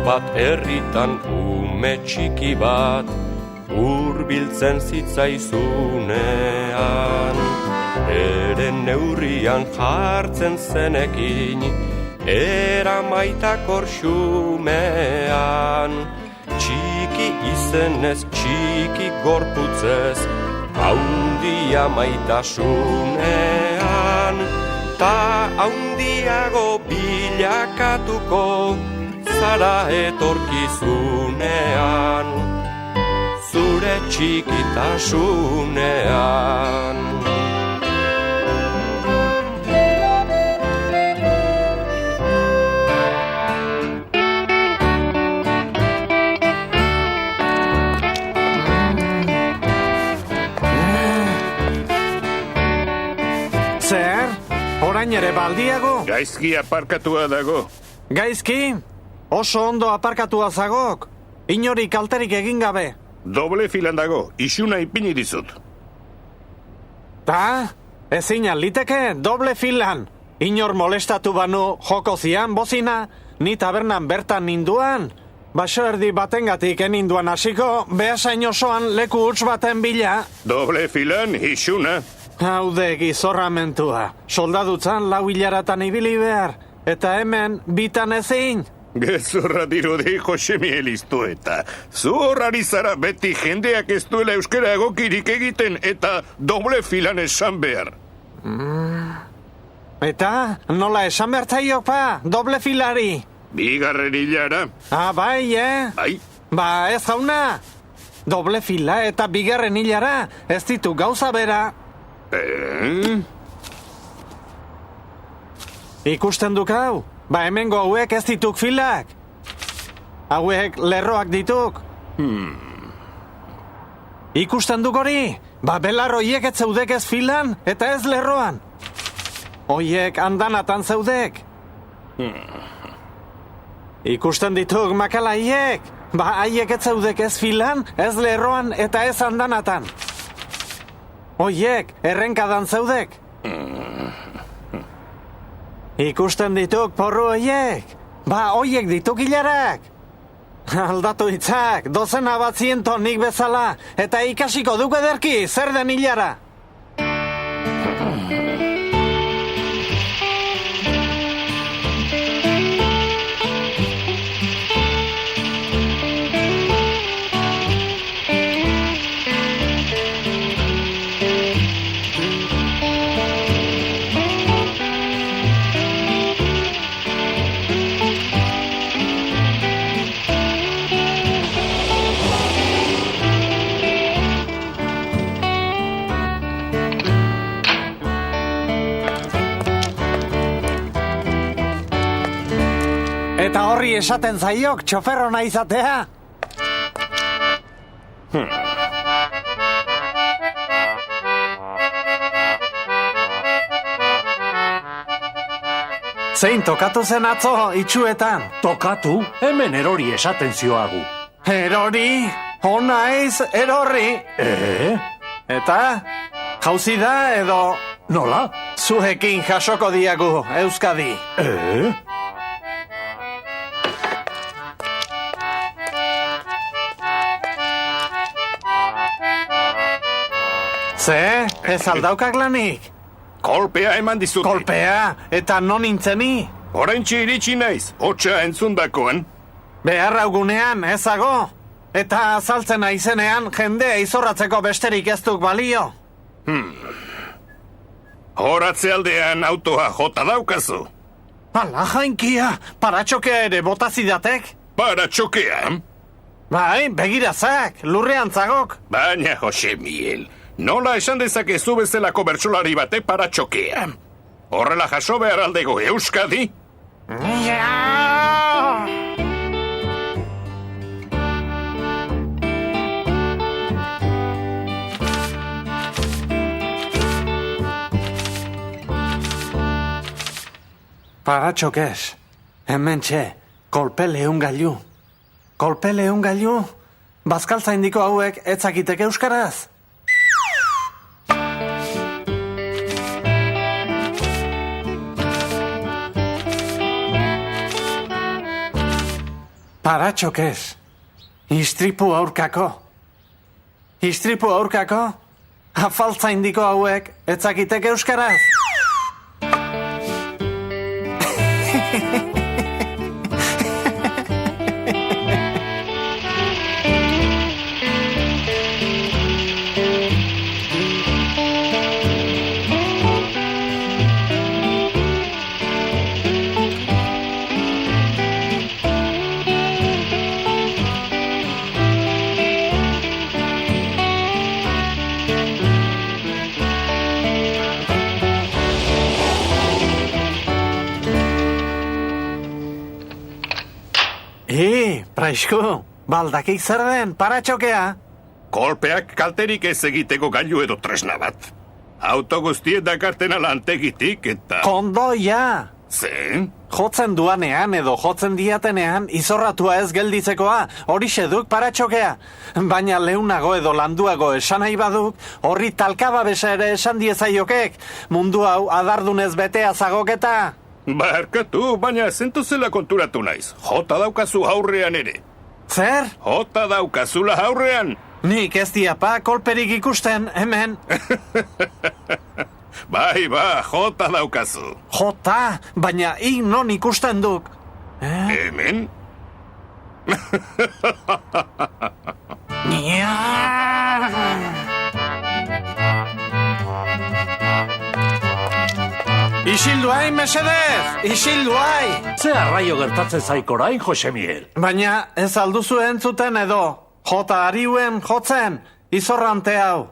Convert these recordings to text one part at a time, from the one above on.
bat herritan ume txiki bat hurbiltzen zitzaizunean. Ere neurrian jartzen zenekin eramaitakor xumean. Txiki izenez, txiki gorputzez, haundia maitasunean. Ta haundiago bilakatuko zara etorkizunean, zure txikitasunean. Zer? Orain ere baldiago? Gaizki aparkatua dago. Gaizki? Oso ondo aparkatua zagok. Inori kalterik egin gabe. Doble filan dago, isuna ipini dizut. Ta? Ezin liteke doble filan. Inor molestatu banu joko zian bozina, ni tabernan bertan ninduan. Baso erdi batengatik eninduan hasiko, behasain osoan leku huts baten bila. Doble filan, isuna. Haude gizorramentua. Soldadutzan 4 hilaratan ibili behar. Eta hemen bitan ezin. Gezurra dirudi Jose Miel iztueta. Zu horrari zara beti jendeak ez duela euskara egokirik egiten eta doble filan esan behar. Eta nola esan behar zaiok pa, doble filari? Bigarren hilara. Bai, Bai. Ba ez jauna. Doble fila eta bigarren hilara ez ditu gauza bera. Ikusten duk hau? Ba hemengo hauek ez dituk filak. Hauek lerroak dituk. Ikusten duk hori? Ba belarroiek ez zeudek ez filan eta ez lerroan. Hoiek andanatan zeudek. Ikusten dituk makalaiek. Ba haiek ez zeudek ez filan, ez lerroan eta ez andanatan. Hoiek errenkadan zeudek. Ikusten dituk porru hoiek. Ba hoiek dituk hilarak. Aldatu hitzak, 200 nik bezala, eta ikasiko duk ederki, zer den hilara. Eta horri esaten zaiok txoferrona izatea. Zein tokatu zen atzo itxuetan? Tokatu, hemen erori esaten zioagu. Erori? Hona eiz erorri? Eta? Jauzi da edo? Nola? Zuekin jasoko diagu, Euskadi. Ze, ez aldaukak lanik? Kolpea eman dizute. Kolpea, eta non nintzeni? Oraintxe iritsi naiz, hotsa entzundakoan. Beharraugunean, ezago? Eta azaltzen aizenean, jendea izorratzeko besterik ez duk balio. Horatze aldean autoa jota daukazu. Ala jainkia, paratxokea ere botazidatek? Paratxokea? Bai, begirazak, lurrean zagok. Baina, Jose Miel, nola esan dezakezu bezalako bertsolari bate paratxokea? Horrela jaso behar aldego Euskadi? Paratxokez, hemen txe, kolpele ungailu. Kolpele ungailu? Bazkaltza indiko hauek etzakitek euskaraz? Paratxokez. Istripu aurkako. Istripu aurkako? Afaltza indiko hauek, etzakitek euskaraz? Praixku, baldakik zer den, paratxokea? Kolpeak kalterik ez egiteko gailu edo tresna bat. Auto guztiet dakartena lantegitik eta... Kondoia! Zen? Jotzen duanean edo jotzen diatenean izorratua ez gelditzekoa, horixe duk paratxokea. Baina leunago edo landuago esan nahi baduk, horri talkababesa ere esan diezaiokek. Mundu hau adardunez betea zagoketa. Barkatu, baina zentuzela konturatu naiz. Jota daukazu aurrean ere. Zer? Jota daukazula aurrean. Nik ez diapa kolperik ikusten, hemen. Bai, jota daukazu. Jota, baina non ikusten duk. Hemen? Isilduai, mesedez! Isilduai! Ze arraio gertatzen zaikorain, Jose Miguel? Baina ez alduzu entzuten edo. Jota ariuen jotzen, izorrante hau.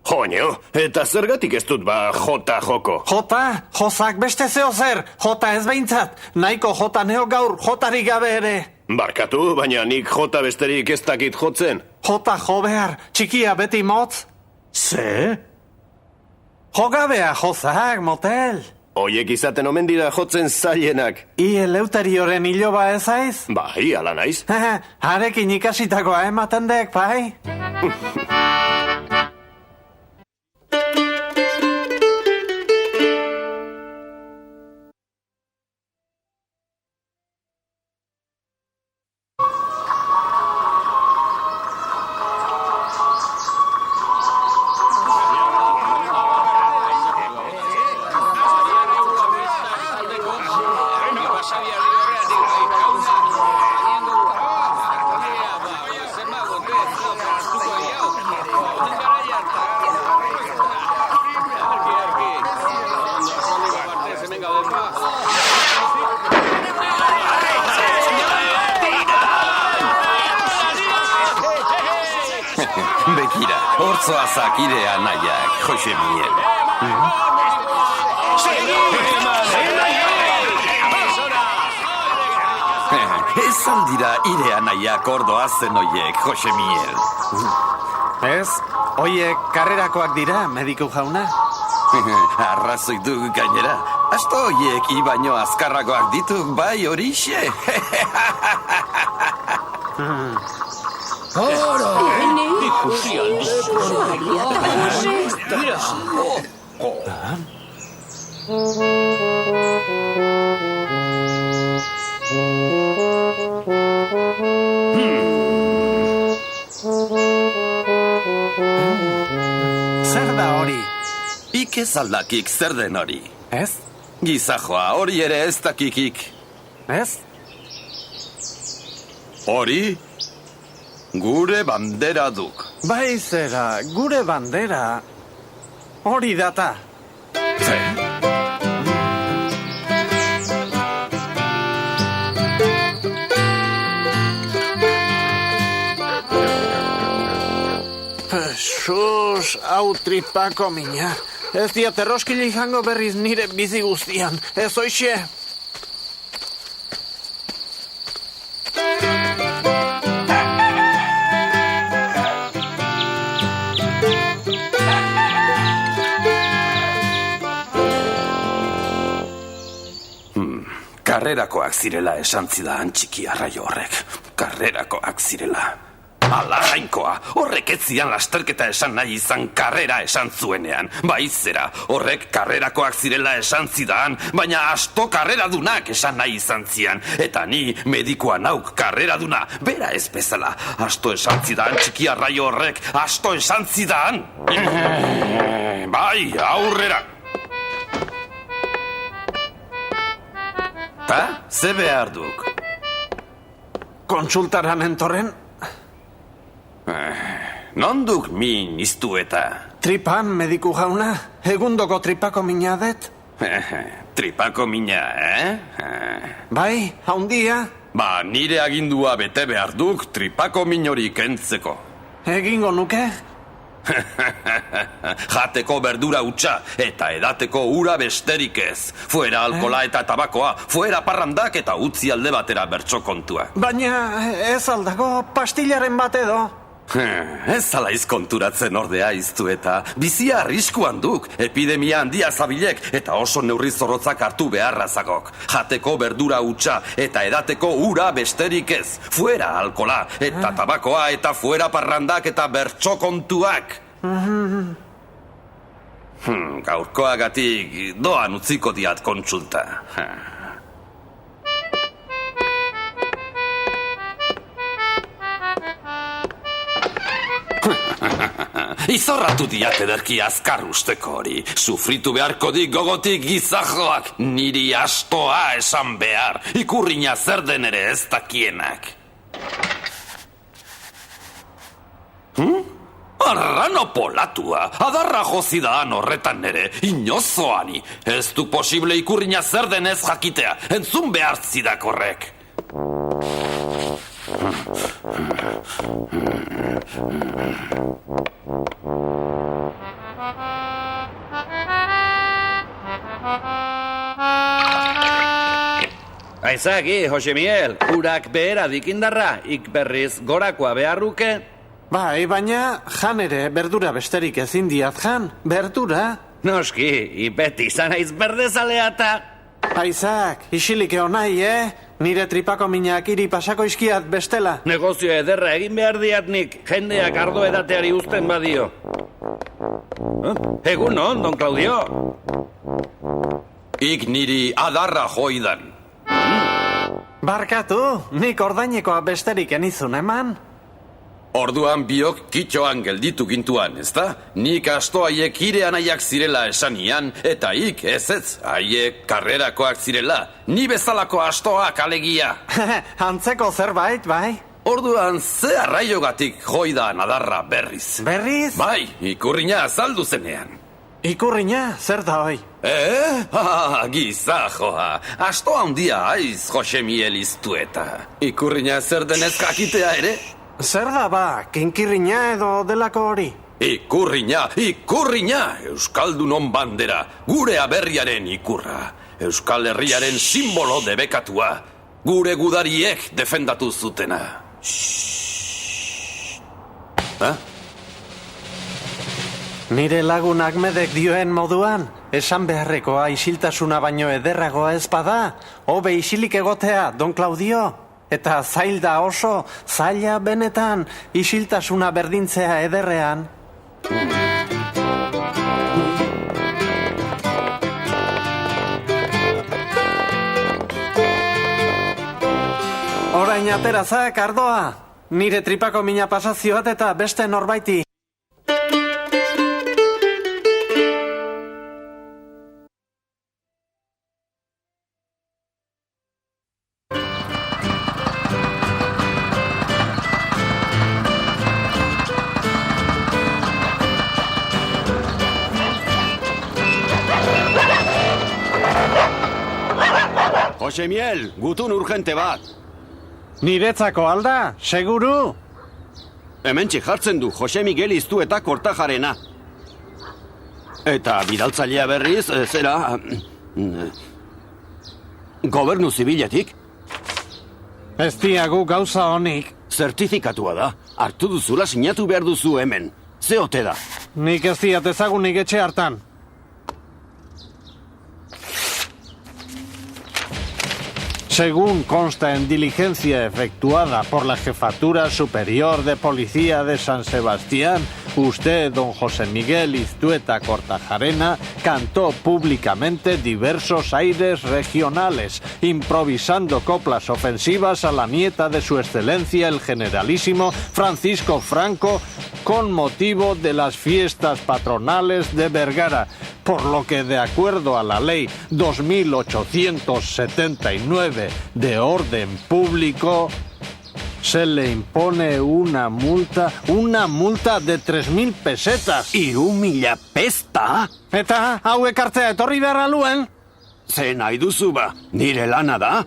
Joño, eta zergatik ez dut jota joko? Jota? Jozak beste zeo zer. Jota ez behintzat. Nahiko jota neo gaur, jotarik gabe ere. Barkatu, baina nik jota besterik ez dakit jotzen. Jota jo behar, txikia beti motz. Ze? Jogabea jozak, motel. Oiek izaten omen dira jotzen zailenak. Eleuterioren iloba ez aiz? Bai, ala naiz. Harekin ikasitakoa ematen dek, bai? Bekira, hortzoazak irea nahiak, Jose Miguel. Ez aldira irea nahiak ordoazen oiek, Jose Miguel. Ez, oiek karrerakoak dira, mediku jauna. Arrazoi du gainera. Asto oiek ibaino azkarragoak dituk bai horixe. Zer da hori? Ik ez aldakik zer den hori. Ez? Gizajoa hori ere ez dakikik. Ez? Hori? Gure bandera duk. Bai zera, gure bandera. Hori data. Ze? Sus, hau tripako mina. Ez diat erroskili jango berriz nire bizi guztian. Ez oixe. Karrerakoak zirela esan zidan txiki arraio horrek. Karrerakoak zirela. Ala jainkoa, horrek ez zian lasterketa esan nahi izan karrera esan zuenean. Baizera, horrek karrerakoak zirela esan zidan, baina asto karreradunak esan nahi izan zian. Eta ni medikoa nauk karreraduna, bera ez bezala. Asto esan zidan, txiki arraio horrek, asto esan zidan. Bai, aurrera. Ta, ze behar duk? Kontsultaran entorren, Nonduk min iztu eta? tripan mediku jauna, egundoko tripako minadet. Tripako mina, Bai, haundia, Ba, nire agindua bete behar duk tripako min hori kentzeko. egingo nuke. Jateko berdura utxa eta edateko ura besterik ez. Fuera alkola eta tabakoa, fuera parrandak eta utzi alde batera bertso kontua. Baina ez aldago pastillaren bat edo. Ez ala izkonturatzen ordea iztu eta bizia arriskuan duk, epidemia handia zabilek eta oso neurri zorrotzak hartu beharrazagok. Jateko berdura utxa eta edateko ura besterik ez. Fuera alkola eta tabakoa eta fuera parrandak eta bertso kontuak. Gaurkoagatik doan utziko diat kontsulta. Izorratu diat ederki azkar usteko hori. Sufritu beharko dik gogotik gizajoak. Niri astoa esan behar. Ikurrina zer den ere ez dakienak. Arrano polatua. Adarra jozidaan horretan ere. Inozoani. Ez du posible ikurrina zer den ez jakitea. Entzun behar zidak horrek. Aizaki, Jose Miguel, urak behera dikindarra, ik berriz gorakoa beharruke. Bai, baina jan ere berdura besterik ezin diat jan, berdura. Noski, beti izan aiz berdezalea eta... Aizak, isilik egon nahi, Nire tripako minak iri pasako izkiat bestela. Negozio ederra egin behar diat nik, jendeak ardo edateari uzten badio. Egunon, don Claudio. Ik niri adarra joidan. Barkatu, nik ordainekoa besterik enizun eman. Orduan biok kitxoan gelditu gintuan, ezta? Nik asto haiek ire anaiak zirela esanian, eta ik ez, haiek karrerakoak zirela. Ni bezalako astoak alegia. Antzeko zerbait, bai? Orduan ze arraiogatik joidan adarra berriz. Berriz? Bai, ikurrina azaldu zenean. Ikurrina, zer da hoi? Gizajoa. Asto handia aiz, Jose Miguel iztu eta. Ikurrina zer denez jakitea ere? Zer da ba, kinkirrina edo delako hori? Ikurrina, Euskaldunon bandera, gure aberriaren ikurra. Euskal Herriaren simbolo debekatua, gure gudariek defendatu zutena. Nire lagunak medek dioen moduan, esan beharrekoa isiltasuna baino ederragoa ez bada, hobe isilik egotea, don Claudio. Eta zail da oso, zaila benetan, isiltasuna berdintzea ederrean. Orain aterazak, ardoa. Nire tripako mina pasazioat eta beste norbaiti. Jose Miguel, gutun urgente bat. Niretzako alda, seguru? Hementxe jartzen du Jose Miguel iztu eta Kortajarena. Eta bidaltzailea berriz, zera... Gobernu zibiletik. Ez diagu gauza honik. Zertifikatua da. Hartu duzula sinatu behar duzu hemen. Ze ote da? Nik ez diat ezagunik etxe hartan. Según consta en diligencia efectuada por la Jefatura Superior de Policía de San Sebastián, usted, don José Miguel Iztueta Kortajarena, cantó públicamente diversos aires regionales, improvisando coplas ofensivas a la nieta de su excelencia el generalísimo Francisco Franco con motivo de las fiestas patronales de Vergara, por lo que de acuerdo a la ley 2879 de orden público se le impone una multa de 3.000 pesetas. 3.000 pesta? Eta hauek artea etorri behar aluen? Ze nahi duzu ba, nire lana da?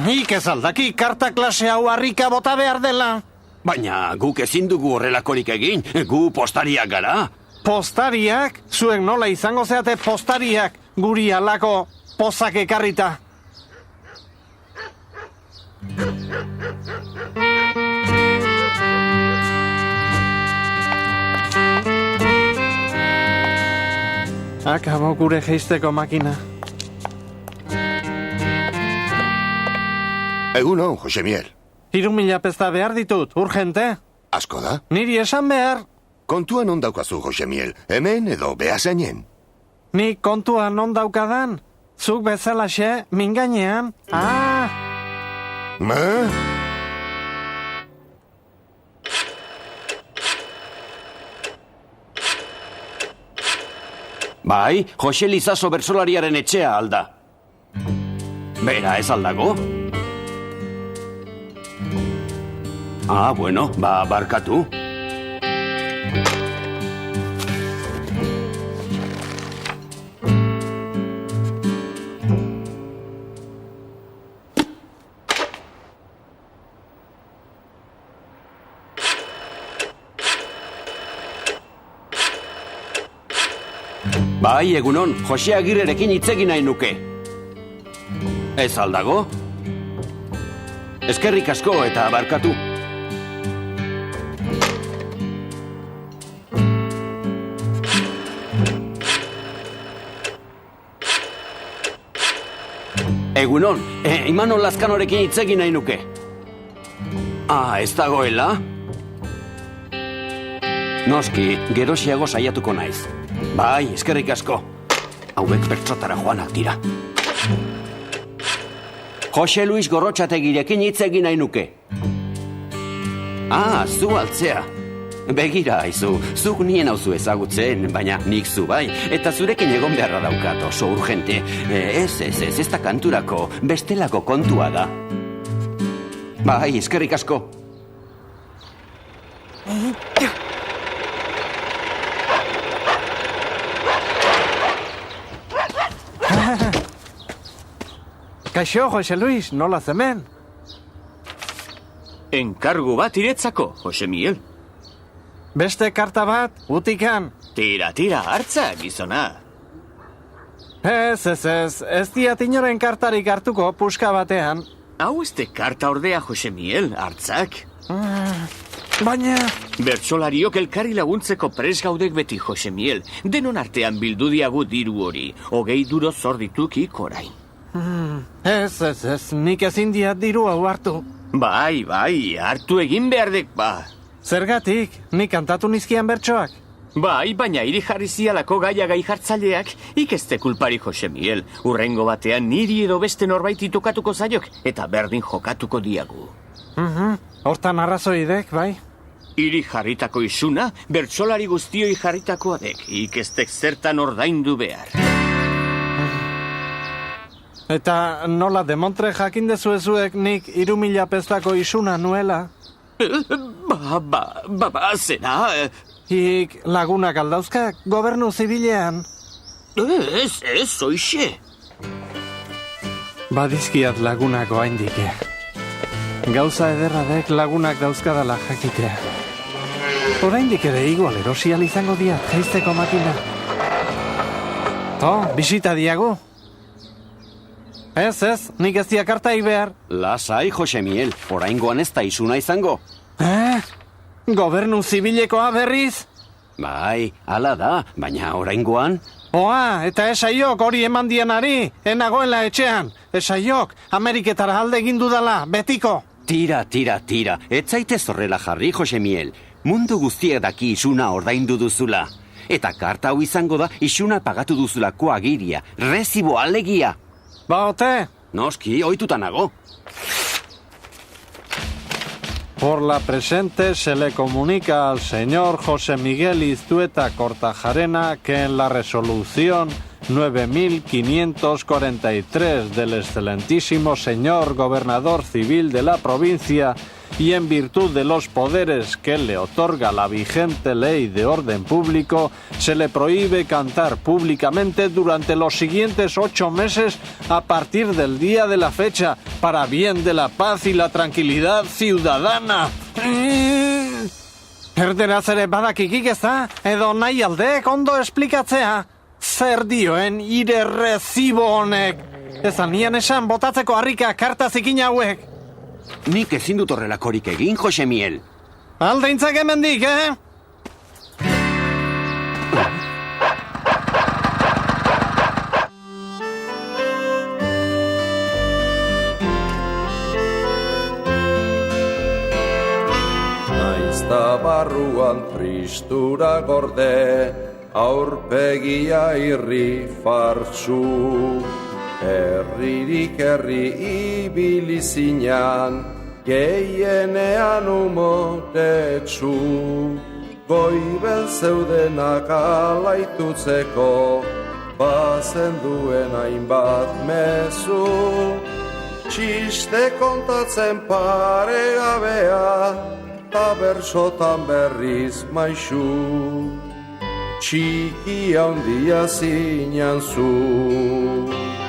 Ik ez aldaki karta klase hau harrika bota behar dela. Baina guk ezin dugu horrelakorik egin, gu postariak gara. Postariak? Zuek nola izango zeate postariak, guri alako pozak ekarrita. Akabo gure jeisteko makina. Egunon, Josemiel. 3.000 pesta behar ditut, urgente. Asko da? Niri esan behar. Kontuan on daukazu, Josemiel. Hemen edo behasainen. Nik kontuan on daukadan. Zuk bezalaxe, mingainean. Ma? Bai, Jose Lizaso bertsolariaren etxea alda. Bera, ez aldago? Bueno, barkatu. Bai, egunon, Jose Agirrerekin hitzegin nahi nuke. Ez aldago? Eskerrik asko eta barkatu. Egunon, Imanol Lazkanorekin hitzegin nahi nuke. Ez dagoela? Noski, geroxiago saiatuko naiz. Bai, eskerrik asko. Hauek bertsotara joanak dira. Jose Luis Gorrotxategirekin hitzegin nahi nuke. Zu altzea. Begira, aizu, zuk nien hauzu ezagutzen, baina nik zu bai, eta zurekin egon beharra daukat oso urgente. Ez da kanturako, bestelako kontua da. Bai, eskerrik asko. Kaixo, Jose Luis, nola zemen? Enkargu bat iretzako, Jose Miguel. Beste karta bat, utikan. Tira, hartza, gizona. Ez diat inoren kartarik hartuko puska batean. Hau este karta ordea, Jose Miguel, hartzak. Baina... Bertsolariok elkarri laguntzeko pres gaudek beti, Jose Miguel. Denon artean bildu diagu diru hori. 20 duro zorditukik orain. Ez, nik ezin diat diru hau hartu. Bai, hartu egin behardek, Zergatik, nik kantatu nizkian bertsoak. Bai, baina hiri jarri zialako gaia gai jartzaileak, ikeste kulpari, Jose Miguel. Urrengo batean niri edo beste norbaiti tokatuko zaiok, eta berdin jokatuko diagu. Hortan arrazoidek, bai? Hiri jarritako isuna, bertsolari guztioi jarritakoa dek, ikestek zertan ordaindu behar. Eta nola demontre jakin dezuezuek nik 3.000 pestako isuna nuela? Zera... Ik lagunak aldauzkak gobernu zibilean. Ez, oixe. Badizkiat lagunak oaindike. Gauza ederra dek lagunak dauzkadala jakitea. Oraindik ere igual erosial izango diat, jaisteko makina. Bisita diagu. Ez, nik ez diakartai behar. Lasai, Jose Miguel, oraingoan ez da isuna izango. Gobernu zibilekoa berriz? Bai, hala da, baina oraingoan... Oa, eta esaiok hori eman dianari, enagoela etxean. Esaiok, Ameriketara alde egin dudala, betiko. Tira, ez zaitez horrela jarri, Josemiel. Mundu guztiak daki isuna ordaindu duzula. Eta karta hau izango da isuna pagatu duzulako agiria, rezibo alegia. Ba, ote? Noski, ohituta nago. Por la presente se le comunica al señor José Miguel Iztueta Cortajarena que en la resolución 9543 del excelentísimo señor gobernador civil de la provincia y en virtud de los poderes que le otorga la vigente ley de orden público, se le prohíbe cantar públicamente durante los siguientes 8 meses a partir del día de la fecha, para bien de la paz y la tranquilidad ciudadana. Erderaz ere badakikik ez da, edo nahi aldeek ondo esplikatzea. Zer dioen ire rezibo honek? Ezan nian esan botatzeko harrika karta zikin hauek. Nik ezin dut horrelakorik egin, Josemiel. Aldeintzak hemendik, Naizta barruan tristura gorde, aurpegia irri fartsu. Herririk herri ibili zinan, gehienean umotetsu. Goibel zeudenak alaitutzeko, bazen duen hainbat mezu. Txiste kontatzen paregabea, ta bersotan berriz maixu. Txiki handia zinan zu.